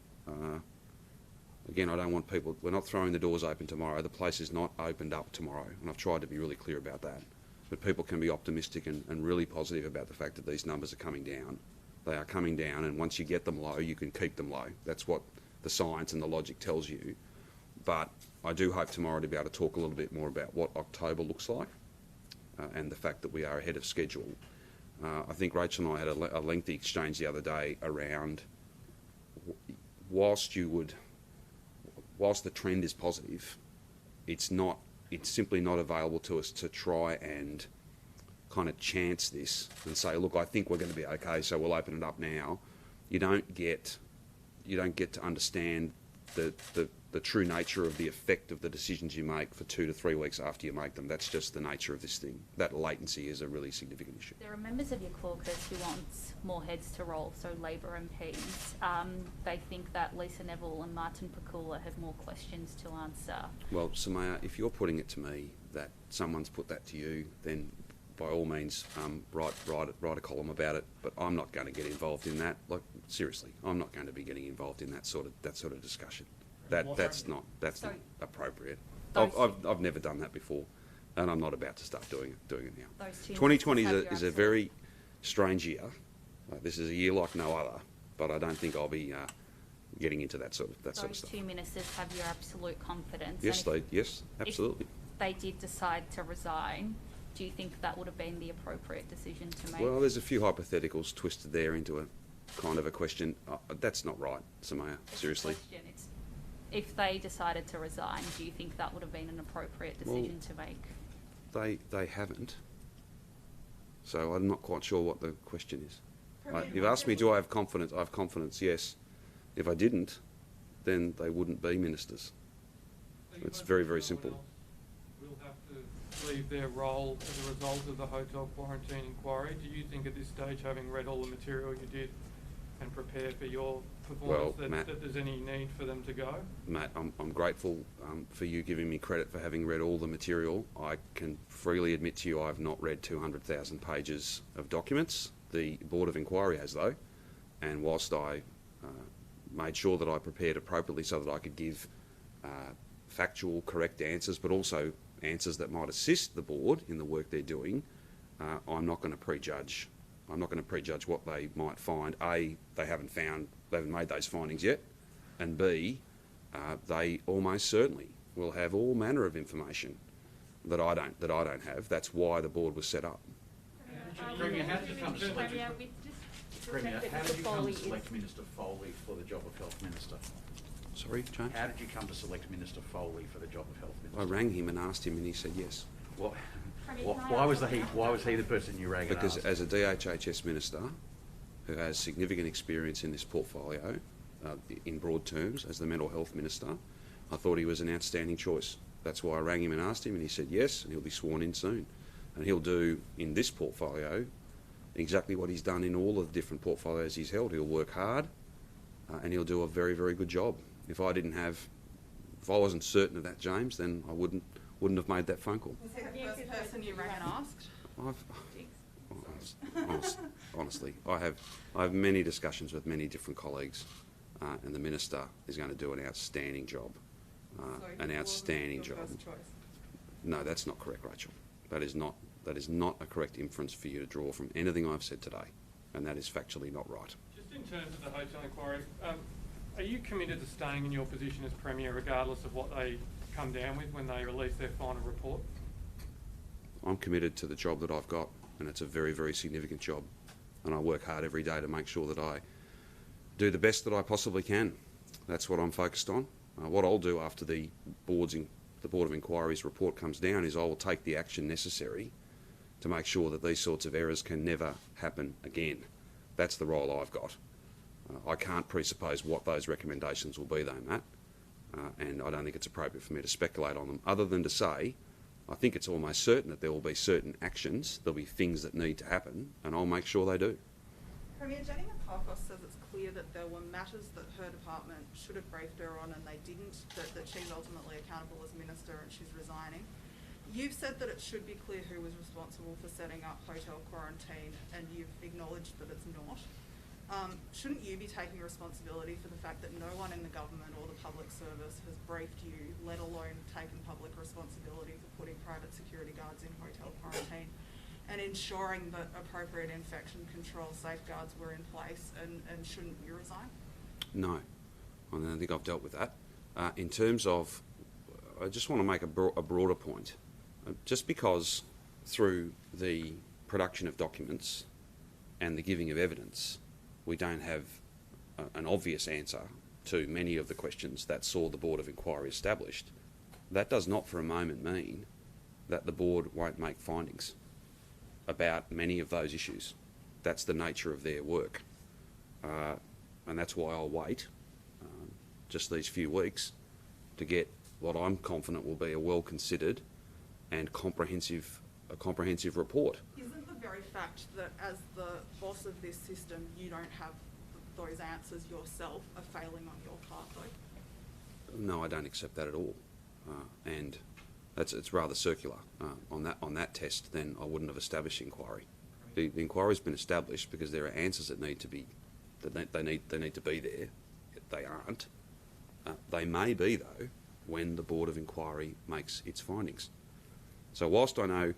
again, I don't want people, we're not throwing the doors open tomorrow. The place is not opened up tomorrow, and I've tried to be really clear about that. But people can be optimistic and really positive about the fact that these numbers are coming down. They are coming down, and once you get them low, you can keep them low. That's what the science and the logic tells you. But I do hope tomorrow to be able to talk a little bit more about what October looks like and the fact that we are ahead of schedule. I think Rachel and I had a lengthy exchange the other day around whilst the trend is positive, it's simply not available to us to try and kind of chance this and say, look, I think we're going to be okay, so we'll open it up now. You don't get to understand the true nature of the effect of the decisions you make for 2 to 3 weeks after you make them. That's just the nature of this thing. That latency is a really significant issue. There are members of your caucus who want more heads to roll, so Labor MPs. They think that Lisa Neville and Martin Pakula have more questions to answer. Well, Samaya, if you're putting it to me that someone's put that to you, then by all means, write a column about it. But I'm not going to get involved in that. Like, seriously, I'm not going to be getting involved in that sort of discussion. That's not appropriate. I've never done that before. and I'm not about to start doing it now. Those two 2020 ministers have is your a very strange year. This is a year like no other, but I don't think I'll be getting into that sort of Those stuff. two ministers have your absolute confidence. Yes, yes, absolutely. If they did decide to resign, do you think that would have been the appropriate decision to make? Well, there's a few hypotheticals twisted there into a kind of a question. That's not right, Samaya, seriously. It's, if they decided to resign, do you think that would have been an appropriate decision to make? They haven't. So I'm not quite sure what the question is. Premier, You've asked me, do I have confidence? I have confidence, yes. If I didn't, then they wouldn't be ministers. It's very, very simple. Will have to leave their role as a result of the hotel quarantine inquiry. Do you think at this stage, having read all the material you did and prepared for your performance, that there's any need for them to go? Matt, I'm grateful for you giving me credit for having read all the material. I can freely admit to you I've not read 200,000 pages of documents. The Board of Inquiry has, though, and whilst I made sure that I prepared appropriately so that I could give factual, correct answers, but also answers that might assist the board in the work they're doing, I'm not going to prejudge. I'm not going to prejudge what they might find. A, they haven't made those findings yet, and B, they almost certainly will have all manner of information that I don't have. That's why the board was set up. Premier, how did you come to select Premier, how did you come to select Minister Foley for the job of Health Minister? Sorry, James? How did you come to select Minister Foley for the job of Health Minister? I rang him and asked him, and he said yes. Well, why was he the person you rang? Because as a DHHS minister who has significant experience in this portfolio, in broad terms, as the mental health minister, I thought he was an outstanding choice. That's why I rang him and asked him, and he said yes, and he'll be sworn in soon. And he'll do in this portfolio exactly what he's done in all of the different portfolios he's held. He'll work hard, and he'll do a very, very good job. If I wasn't certain of that, James, then I wouldn't have made that phone call. Was he the first person you rang and asked? Honestly, I have many discussions with many different colleagues, and the minister is going to do an outstanding job. An outstanding job. No, that's not correct, Rachel. That is not a correct inference for you to draw from anything I've said today, and that is factually not right. Just in terms of the hotel inquiry, are you committed to staying in your position as Premier regardless of what they come down with when they release their final report? I'm committed to the job that I've got, and it's a very, very significant job, and I work hard every day to make sure that I do the best that I possibly can. That's what I'm focused on. What I'll do after the Board of Inquiry's report comes down is I will take the action necessary to make sure that these sorts of errors can never happen again. That's the role I've got. I can't presuppose what those recommendations will be, though, Matt, and I don't think it's appropriate for me to speculate on them, other than to say I think it's almost certain that there will be certain actions, there'll be things that need to happen, and I'll make sure they do. Premier, Jenny Mikakos says it's clear that there were matters that her department should have briefed her on and they didn't, that she's ultimately accountable as minister and she's resigning. You've said that it should be clear who was responsible for setting up hotel quarantine, and you've acknowledged that it's not. Shouldn't you be taking responsibility for the fact that no one in the government or the public service has briefed you, let alone taken public responsibility for putting private security guards in hotel quarantine and ensuring that appropriate infection control safeguards were in place, and shouldn't you resign? No, I don't think I've dealt with that. In terms of, I just want to make a broader point. Just because through the production of documents and the giving of evidence we don't have an obvious answer to many of the questions that saw the Board of Inquiry established, that does not for a moment mean that the board won't make findings about many of those issues. That's the nature of their work, and that's why I'll wait just these few weeks to get what I'm confident will be a well-considered and comprehensive report. Isn't the very fact that as the boss of this system you don't have those answers yourself a failing on your part, though? No, I don't accept that at all, and it's rather circular. On that test, then I wouldn't have established inquiry. The inquiry's been established because there are answers that need to be there. They aren't. They may be, though, when the Board of Inquiry makes its findings. So whilst I know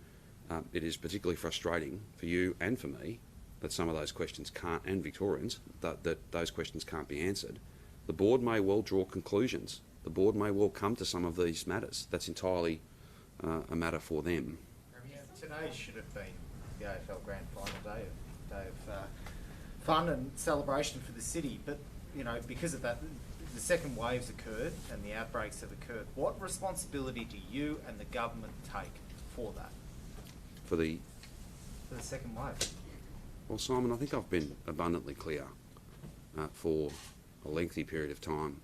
it is particularly frustrating for you and for me that some of those questions can't, and Victorians, that those questions can't be answered, the board may well draw conclusions. The board may well come to some of these matters. That's entirely a matter for them. Today should have been the AFL Grand Final day of fun and celebration for the city, but you know, because of that, the second waves occurred and the outbreaks have occurred. What responsibility do you and the government take for that? For the second wave? Well, Simon, I think I've been abundantly clear for a lengthy period of time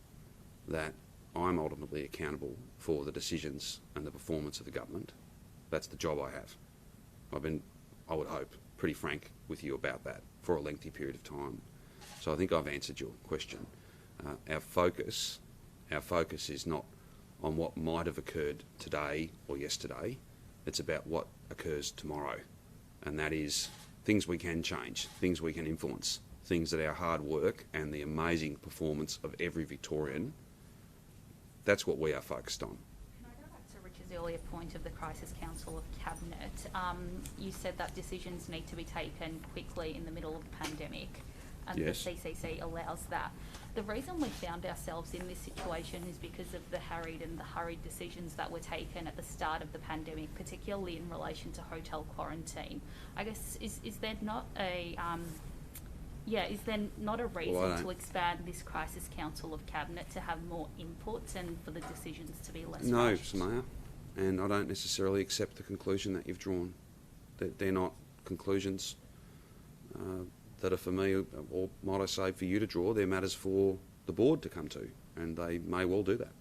that I'm ultimately accountable for the decisions and the performance of the government. That's the job I have. I've been, I would hope, pretty frank with you about that for a lengthy period of time. So I think I've answered your question. Our focus is not on what might have occurred today or yesterday. It's about what occurs tomorrow. And that is things we can change, things we can influence, things that our hard work and the amazing performance of every Victorian, that's what we are focused on. Can I go back to Richard's earlier point of the Crisis Council of Cabinet? You said that decisions need to be taken quickly in the middle of the pandemic, and yes. The CCC allows that. The reason we found ourselves in this situation is because of the hurried decisions that were taken at the start of the pandemic, particularly in relation to hotel quarantine. I guess, is there not a reason to expand this Crisis Council of Cabinet to have more input and for the decisions to be less No, rushed? Samaya, and I don't necessarily accept the conclusion that you've drawn. They're not conclusions that are for me, or might I say for you to draw. They're matters for the board to come to, and they may well do that.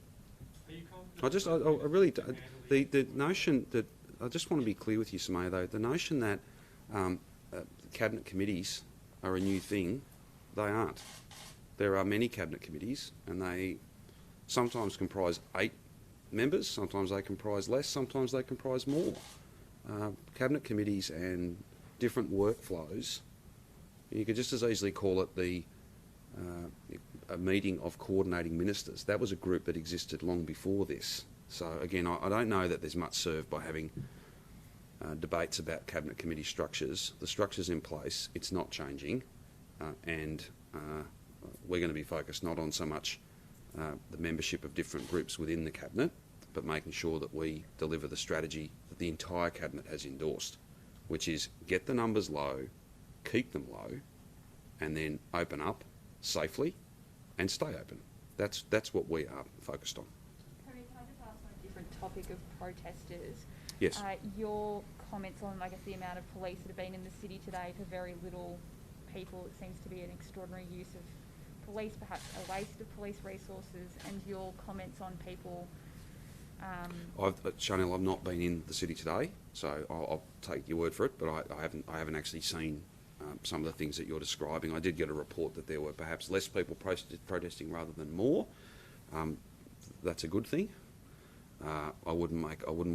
I really, the notion that, I just want to be clear with you, Samaya, though, the notion that cabinet committees are a new thing, they aren't. There are many cabinet committees, and they sometimes comprise 8 members, sometimes they comprise less, sometimes they comprise more. Cabinet committees and different workflows, you could just as easily call it a meeting of coordinating ministers. That was a group that existed long before this. So again, I don't know that there's much served by having debates about cabinet committee structures. The structure's in place, it's not changing, and we're going to be focused not on so much the membership of different groups within the cabinet, but making sure that we deliver the strategy that the entire cabinet has endorsed, which is get the numbers low, keep them low, and then open up safely and stay open. That's what we are focused on. Tony, can I just ask on a different topic of protesters? Yes. Your comments on, I guess, the amount of police that have been in the city today for very little people. It seems to be an extraordinary use of police, perhaps a waste of police resources, and your comments on people. Chanel, I've not been in the city today, so I'll take your word for it. But I haven't actually seen some of the things that you're describing. I did get a report that there were perhaps less people protesting rather than more. That's a good thing. I wouldn't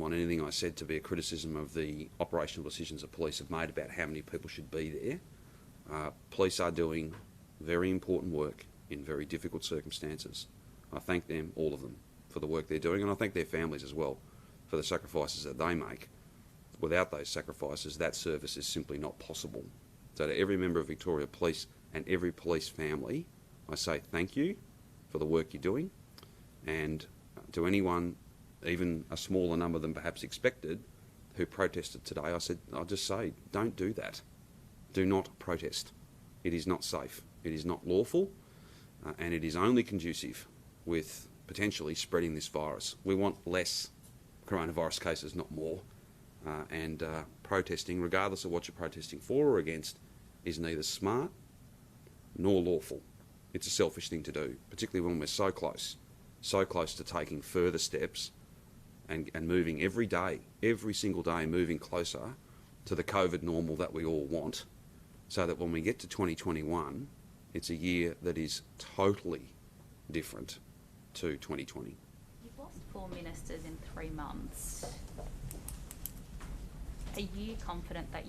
want anything I said to be a criticism of the operational decisions that police have made about how many people should be there. Police are doing very important work in very difficult circumstances. I thank them, all of them, for the work they're doing, and I thank their families as well for the sacrifices that they make. Without those sacrifices, that service is simply not possible. So to every member of Victoria Police and every police family, I say thank you for the work you're doing, and to anyone, even a smaller number than perhaps expected, who protested today, I'll just say, don't do that. Do not protest. It is not safe. It is not lawful, and it is only conducive with potentially spreading this virus. We want less coronavirus cases, not more. And protesting, regardless of what you're protesting for or against, is neither smart nor lawful. It's a selfish thing to do, particularly when we're so close to taking further steps and moving every day, every single day, moving closer to the COVID normal that we all want, so that when we get to 2021, it's a year that is totally different to 2020. You've lost 4 ministers in 3 months. Are you confident that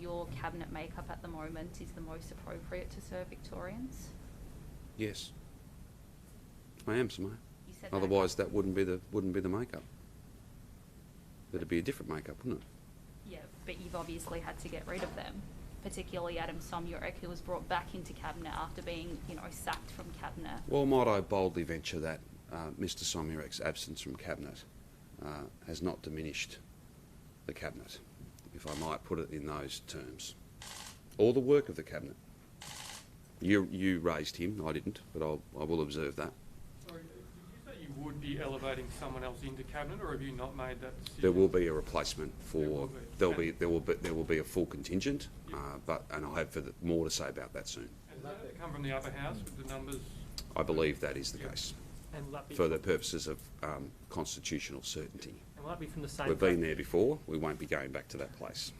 your cabinet makeup at the moment is the most appropriate to serve Victorians? Yes, I am, Samaya. You said Otherwise, that wouldn't be the makeup. It'd be a different makeup, wouldn't it? Yeah, but you've obviously had to get rid of them, particularly Adam Somyurek, who was brought back into Cabinet after being, sacked from Cabinet. Well, might I boldly venture that Mr Somyurek's absence from Cabinet has not diminished the Cabinet, if I might put it in those terms, or the work of the Cabinet. You raised him, I didn't, but I will observe that. Sorry, did you say you would be elevating someone else into Cabinet, or have you not made that decision? There will be a replacement for. There will be a full contingent, and I'll have more to say about that soon. And does that come from the upper house with the numbers? I believe that is the case, And will that be for the purposes of constitutional certainty. and will that be from the same? We've been there before. We won't be going back to that place.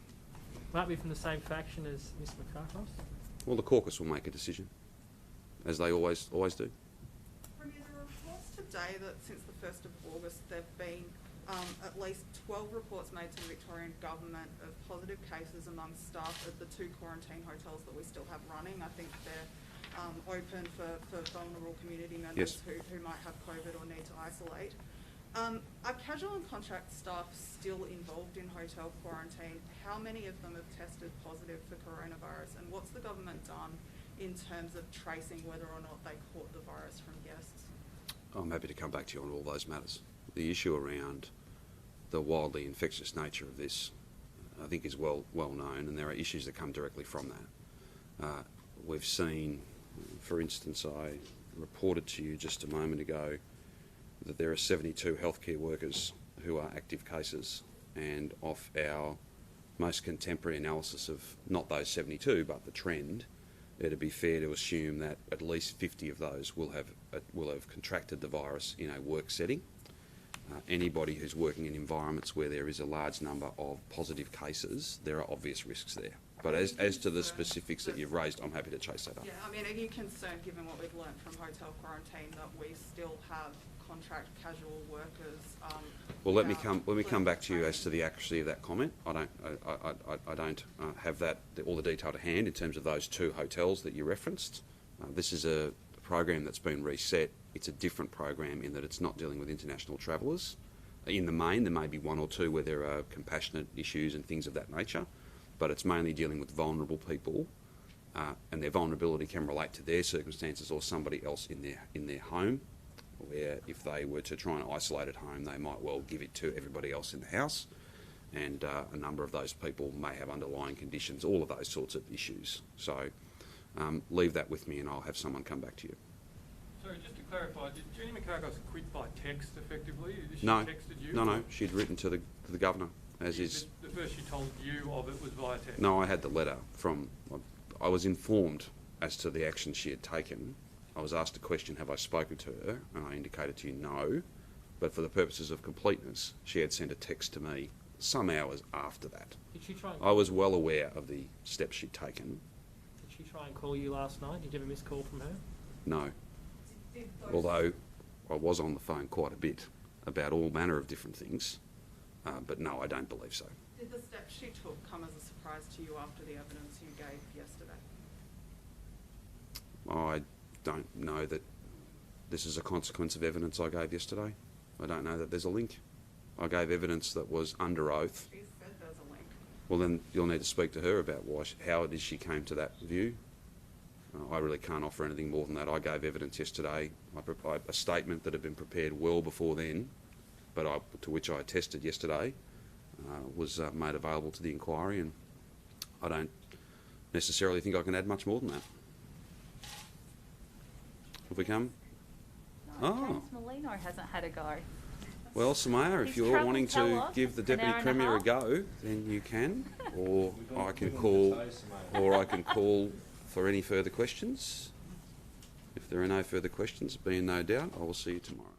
Will that be from the same faction as Ms. Makakos? Well, the caucus will make a decision, as they always do. Premier, there are reports today that since the 1st of August there have been at least 12 reports made to the Victorian government of positive cases among staff at the 2 quarantine hotels that we still have running. I think they're open for vulnerable community members Yes. who might have COVID or need to isolate. Are casual and contract staff still involved in hotel quarantine? How many of them have tested positive for coronavirus? And what's the government done in terms of tracing whether or not they caught the virus from guests? I'm happy to come back to you on all those matters. The issue around the wildly infectious nature of this, I think, is well known, and there are issues that come directly from that. We've seen, for instance, I reported to you just a moment ago that there are 72 healthcare workers who are active cases, and off our most contemporary analysis of not those 72 but the trend, it'd be fair to assume that at least 50 of those will have contracted the virus in a work setting. Anybody who's working in environments where there is a large number of positive cases, there are obvious risks there. But as to the specifics that you've raised, I'm happy to chase that up. Yeah, I mean, are you concerned, given what we've learnt from hotel quarantine, that we still have contract casual workers? Well, let me come back to you as to the accuracy of that comment. I don't have all the detail to hand in terms of those 2 hotels that you referenced. This is a program that's been reset. It's a different program in that it's not dealing with international travellers. In the main, there may be 1 or 2 where there are compassionate issues and things of that nature, but it's mainly dealing with vulnerable people, and their vulnerability can relate to their circumstances or somebody else in their home, where if they were to try and isolate at home, they might well give it to everybody else in the house, and a number of those people may have underlying conditions, all of those sorts of issues. So leave that with me and I'll have someone come back to you. Sorry, just to clarify, did Jenny Makakos quit by text effectively? Did she No, texted you? no, she'd written to the governor, as is. The first she told you of it was via text? No, I had the letter from. I was informed as to the action she had taken. I was asked a question, have I spoken to her? And I indicated to you no, but for the purposes of completeness, she had sent a text to me some hours after that. Did she try? I was well aware of the steps she'd taken. Did she try and call you last night? Did you have a missed call from her? No. Although I was on the phone quite a bit about all manner of different things, but no, I don't believe so. Did the steps she took come as a surprise to you after the evidence you gave yesterday? I don't know that this is a consequence of evidence I gave yesterday. I don't know that there's a link. I gave evidence that was under oath. She said there's a link. Well, then you'll need to speak to her about how it is she came to that view. I really can't offer anything more than that. I gave evidence yesterday. I prepared a statement that had been prepared well before then, but to which I attested yesterday, was made available to the inquiry, and I don't necessarily think I can add much more than that. Have we come? No, Oh. James Molino hasn't had a go. Well, Samaya, if He's you're travelled wanting to to us give the an Deputy hour and a Premier a half. go, then you can, or I can call for any further questions. If there are no further questions, being no doubt, I will see you tomorrow.